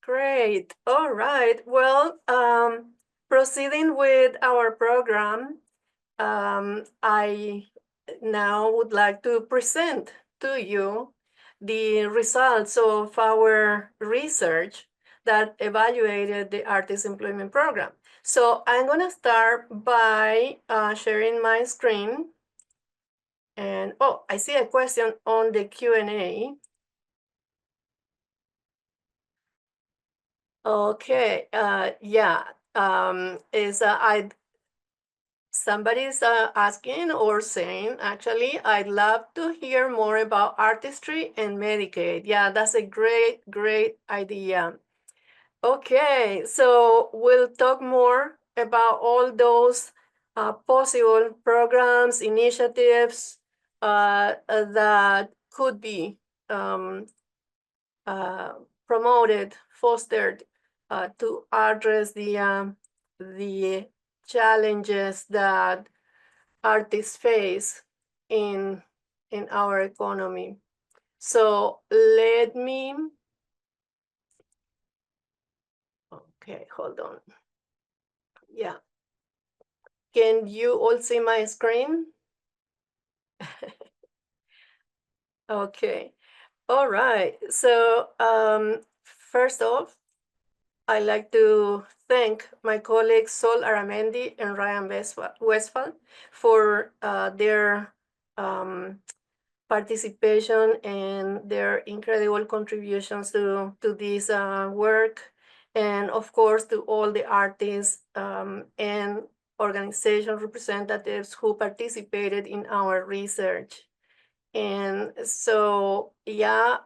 Great. All right. Well, proceeding with our program, I now would like to present to you the results of our research that evaluated the artist employment program. So I'm going to start by sharing my screen. And oh, I see a question on the Q&A. Okay, yeah, somebody's asking or saying, actually, I'd love to hear more about artistry and Medicaid. Yeah, that's a great idea. Okay, so we'll talk more about all those possible programs, initiatives that could be um, promoted, fostered to address the challenges that artists face in our economy. So let me, okay, hold on. Yeah. Can you all see my screen? Okay. All right. So first off, I'd like to thank my colleagues Sol Aramendi and Ryan Westphal for their participation and their incredible contributions to this work. And of course, to all the artists and organization representatives who participated in our research. And so, yeah,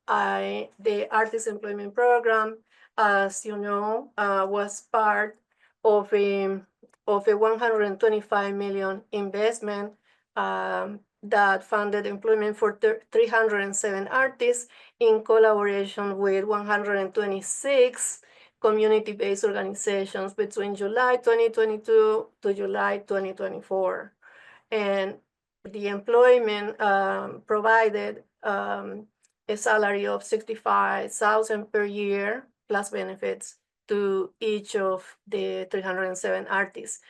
the Artist Employment Program, as you know, was part of a 125 million investment that funded employment for 307 artists in collaboration with 126 community-based organizations between July 2022 to July 2024. And the employment provided a salary of 65,000 per year plus benefits to each of the 307 artists.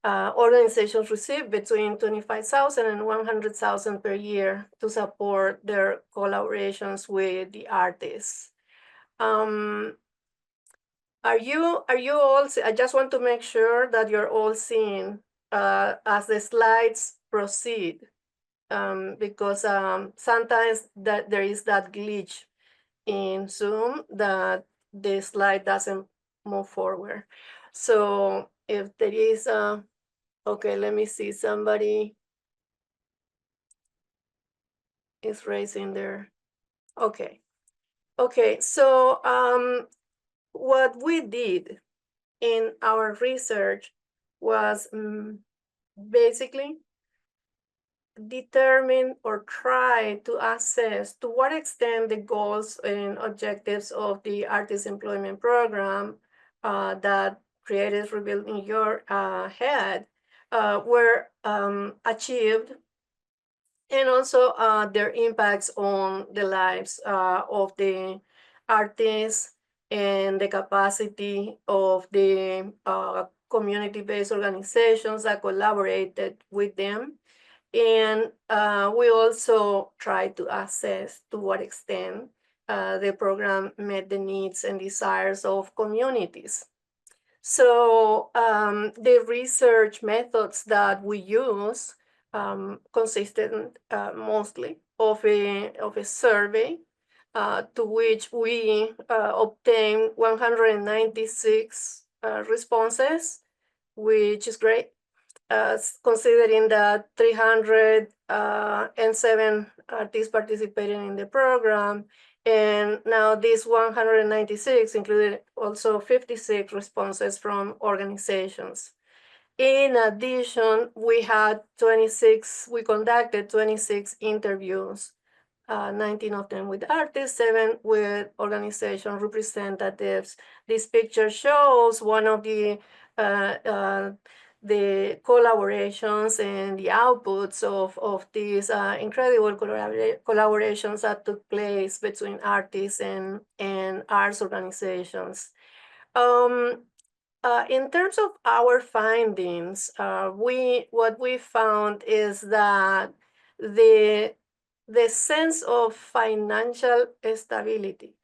Organizations receive between 25,000 and 100,000 per year to support their collaborations with the artists. Are you all? I just want to make sure that you're all seeing as the slides proceed, because sometimes that there is that glitch in Zoom that the slide doesn't move forward. So if there is okay, let me see, somebody is raising their, okay. Okay, so what we did in our research was basically determine or try to assess to what extent the goals and objectives of the Artist Employment Program that creators rebuilt in your head were achieved, and also their impacts on the lives of the artists and the capacity of the community-based organizations that collaborated with them. And we also try to assess to what extent the program met the needs and desires of communities. So the research methods that we use consisted mostly of a survey to which we obtained 196 responses, which is great. Considering that 307 artists participating in the program, and now these 196 included also 56 responses from organizations. In addition, we conducted 26 interviews, 19 of them with artists, 7 with organization representatives. This picture shows one of the the collaborations and the outputs of these incredible collaborations that took place between artists and arts organizations. In terms of our findings, what we found is that the sense of financial stability,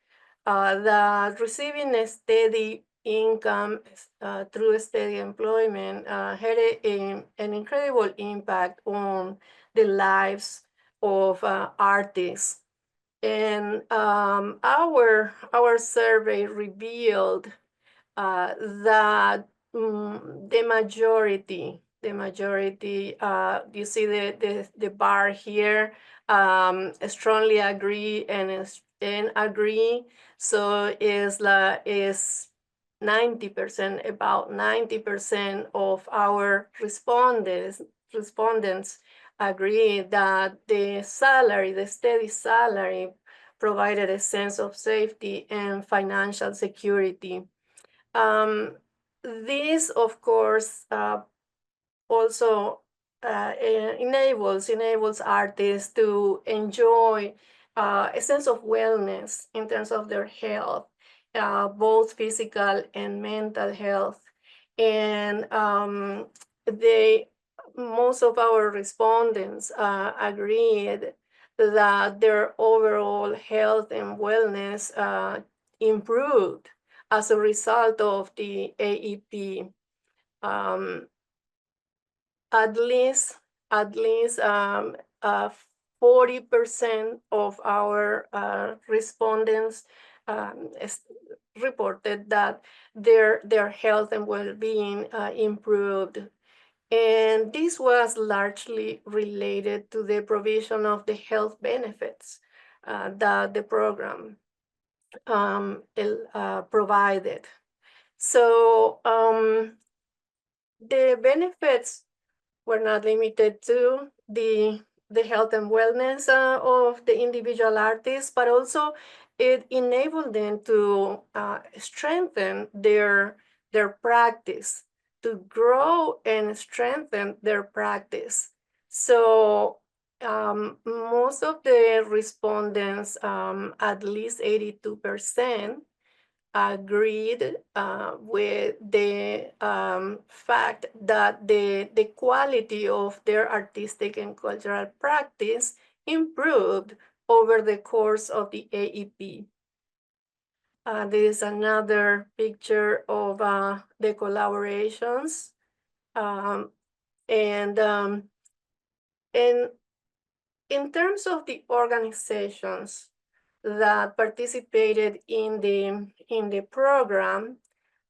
that receiving a steady income through steady employment had an incredible impact on the lives of artists. And our survey revealed that the majority, you see the bar here, strongly agree and agree. So is 90%, about 90% of our respondents agree that the steady salary provided a sense of safety and financial security. This, of course, also enables artists to enjoy a sense of wellness in terms of their health, both physical and mental health. And most of our respondents agreed that their overall health and wellness improved as a result of the AEP. At least 40% of our respondents reported that their health and well-being improved. And this was largely related to the provision of the health benefits that the program provided. So the benefits were not limited to the health and wellness of the individual artists, but also it enabled them to strengthen their practice, to grow and strengthen their practice. So most of the respondents, at least 82%, agreed with the fact that the quality of their artistic and cultural practice improved over the course of the AEP. This is another picture of the collaborations. And in terms of the organizations that participated in the program,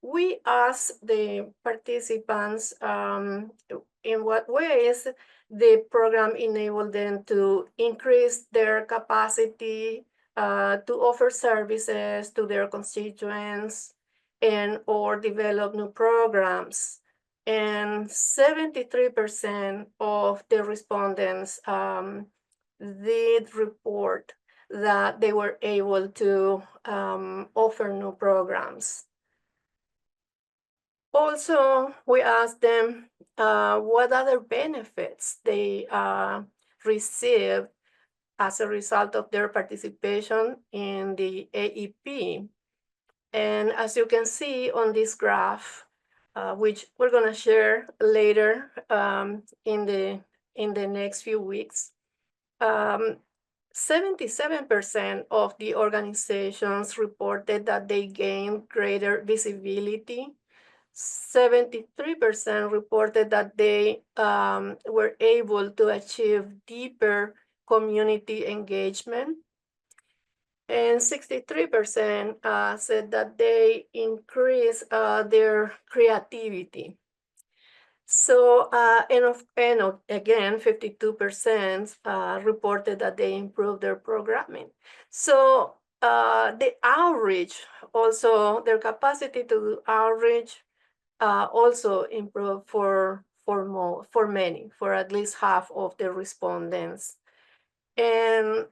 we asked the participants in what ways the program enabled them to increase their capacity to offer services to their constituents and or develop new programs. And 73% of the respondents did report that they were able to offer new programs. Also, we asked them what other benefits they received as a result of their participation in the AEP. And as you can see on this graph, which we're going to share later in the next few weeks, 77% of the organizations reported that they gained greater visibility. 73% reported that they were able to achieve deeper community engagement. And 63% said that they increased their creativity. So, and again, 52% reported that they improved their programming. So the outreach, also their capacity to do outreach, also improved for many, for at least half of the respondents. And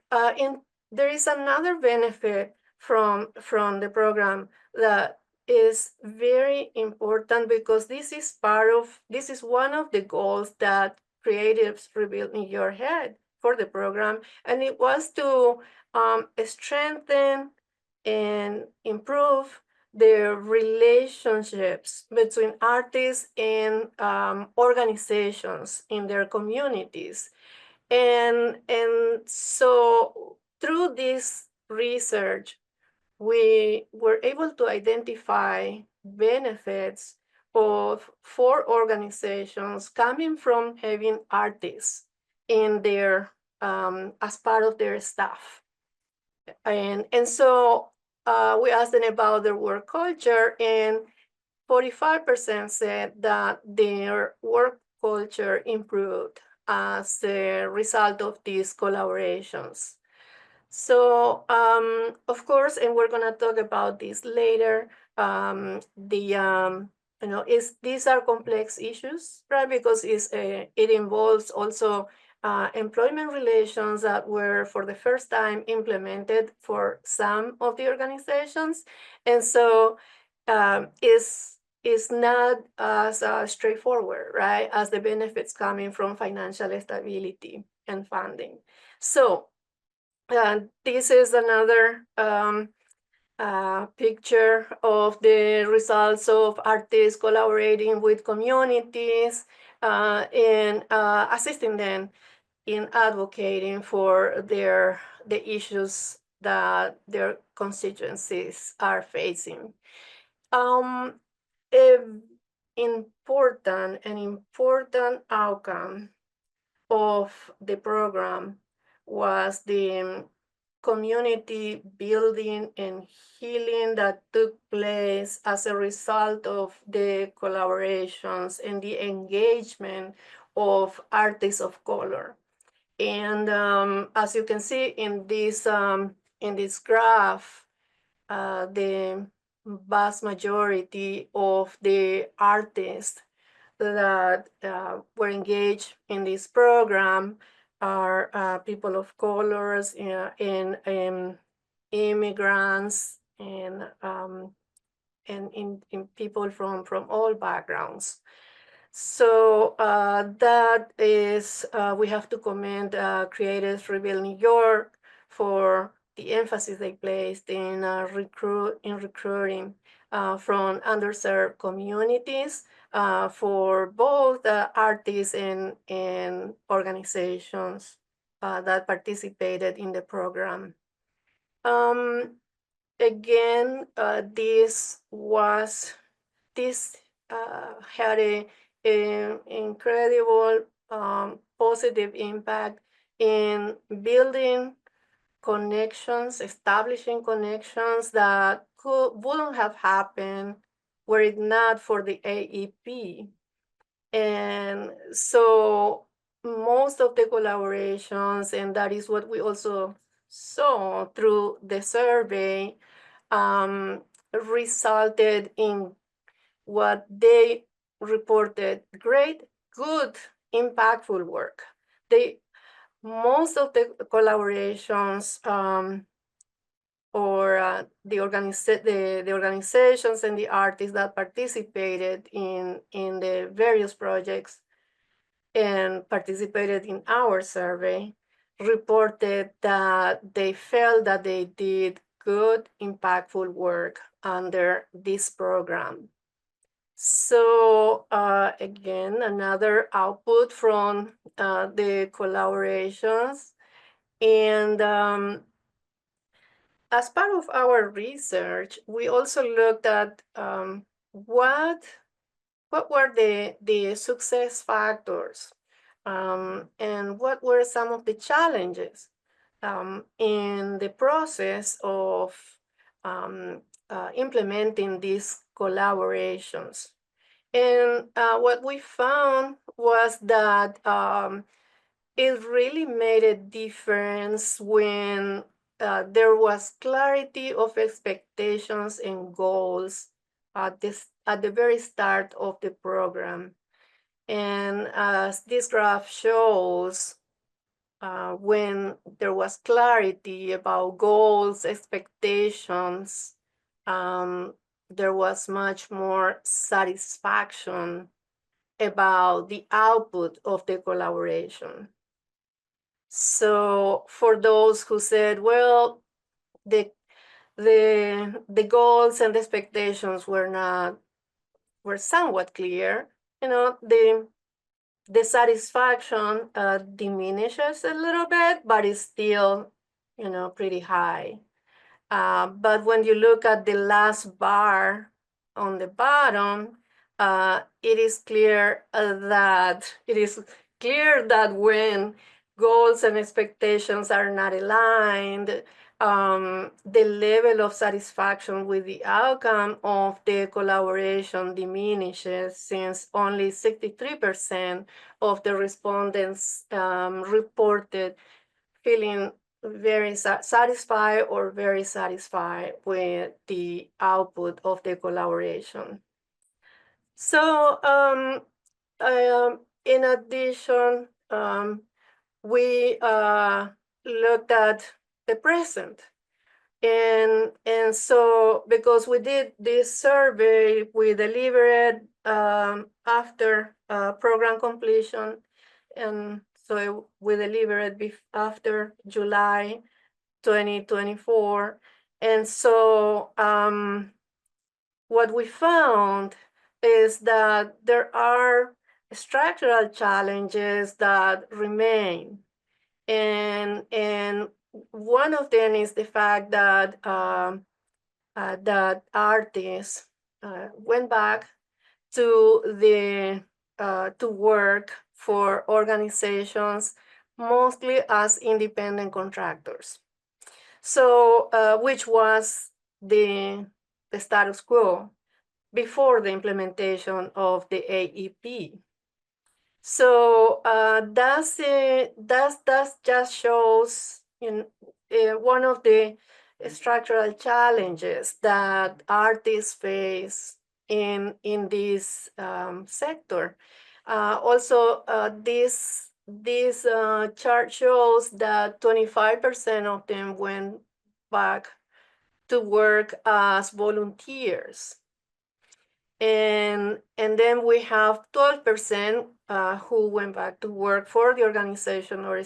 there is another benefit from the program that is very important because this is one of the goals that creatives revealed in your head for the program, and it was to strengthen and improve the relationships between artists and organizations in their communities. And so through this research, we were able to identify benefits of for organizations coming from having artists in their as part of their staff. And so we asked them about their work culture, and 45% said that their work culture improved as a result of these collaborations. So, of course, and we're gonna talk about this later, these are complex issues, right? Because it involves also employment relations that were for the first time implemented for some of the organizations. And so is not as straightforward, right, as the benefits coming from financial stability and funding. So this is another picture of the results of artists collaborating with communities and assisting them in advocating for the issues that their constituencies are facing. An important outcome of the program was the community building and healing that took place as a result of the collaborations and the engagement of artists of color. And as you can see in this graph, the vast majority of the artists that were engaged in this program are people of colors and immigrants and in people from all backgrounds. So that is, we have to commend Creatives Reveal New York for the emphasis they placed in recruiting from underserved communities for both artists and organizations that participated in the program. Again, this had a incredible positive impact in building connections, establishing connections that wouldn't have happened were it not for the AEP. And so most of the collaborations, and that is what we also saw through the survey, resulted in what they reported: great, good, impactful work. Most of the collaborations or the organizations and the artists that participated in the various projects and participated in our survey reported that they felt that they did good, impactful work under this program. So again, another output from the collaborations. And as part of our research, we also looked at what were the success factors and what were some of the challenges in the process of implementing these collaborations. And what we found was that it really made a difference when there was clarity of expectations and goals at the very start of the program. And as this graph shows, when there was clarity about goals, expectations, there was much more satisfaction about the output of the collaboration. So for those who said, well, the goals and expectations were somewhat clear, the satisfaction diminishes a little bit, but it's still, pretty high. But when you look at the last bar on the bottom, it is clear that when goals and expectations are not aligned, the level of satisfaction with the outcome of the collaboration diminishes, since only 63% of the respondents reported feeling very satisfied or very satisfied with the output of the collaboration. So in addition, we looked at the present. And so because we did this survey, we delivered after program completion, and so we delivered after July 2024. And so what we found is that there are structural challenges that remain. And one of them is the fact that that artists went back to work for organizations mostly as independent contractors. So, which was the status quo before the implementation of the AEP. So that just shows one of the structural challenges that artists face in this sector. Also, this chart shows that 25% of them went back to work as volunteers. And then we have 12% who went back to work for the organization or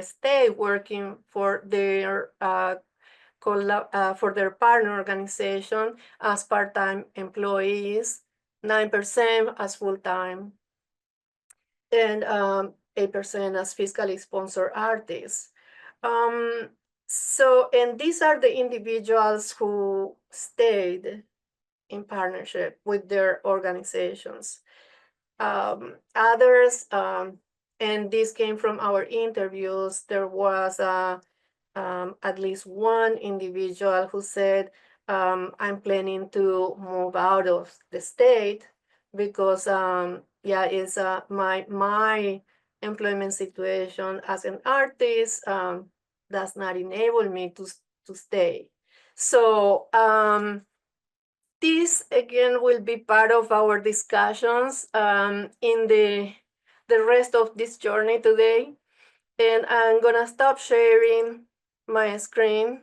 stay working for their partner organization as part-time employees, 9% as full-time, and 8% as fiscally sponsored artists. So, and these are the individuals who stayed in partnership with their organizations. Others, and this came from our interviews, there was at least one individual who said, I'm planning to move out of the state because, it's my employment situation as an artist does not enable me to stay. So, this again will be part of our discussions in the rest of this journey today. And I'm gonna stop sharing my screen